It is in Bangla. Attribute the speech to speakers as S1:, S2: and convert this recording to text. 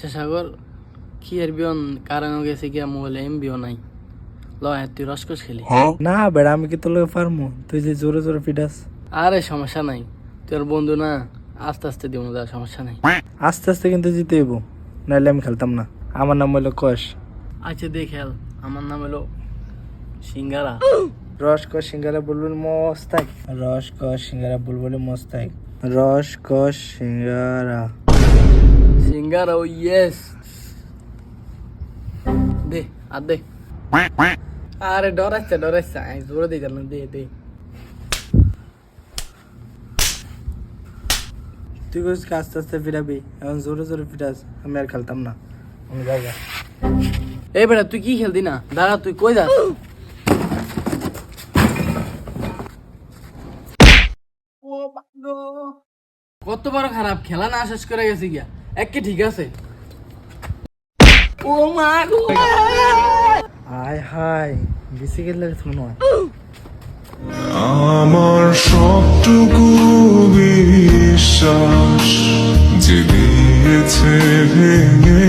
S1: আচ্ছা সাগর, কি আর বিয়ন কারণ গেছে গিয়া মোবাইলে এমবিও নাই। লয় তুই রসকস খেলি।
S2: না বেড়া, আমি কি তোর পারমু? তুই যে জোরে জোরে পিটাস।
S1: আরে সমস্যা নাই, তোর বন্ধু না, আস্তে আস্তে দিব যা, সমস্যা নাই।
S2: আস্তে আস্তে কিন্তু জিতে হইব, নাহলে আমি খেলতাম না। আমার নাম হলো কষ।
S1: আচ্ছা দে খেল। আমার নাম হলো সিঙ্গারা।
S2: রস কষ সিঙ্গারা বুলবুল মস্তাক। রস কষ সিঙ্গারা বুলবুল মস্তাক। রস কষ সিঙ্গারা।
S1: সিঙ্গারা, ও ইয়েস। দে আর দে। আরে ডরাইছে আই জোরে দিই না, দে দে।
S2: তুই বলছিস কি আস্তে আস্তে ফিরাবি, এখন জোরে জোরে ফিরাস। আমি আর খেলতাম না, আমি যাই গা।
S1: এই বেটা তুই কি খেলতি না? দাঁড়া, তুই কই যাস? কত বড় খারাপ খেলা না শেষ করে গেছি গিয়া। একে ঠিক আছে। ও মা গো!
S2: আয় হায়, বেশি গেলে মনে হয়।
S3: আমার সবটুকু বিশ্বাস যে দিয়েছে ভেঙে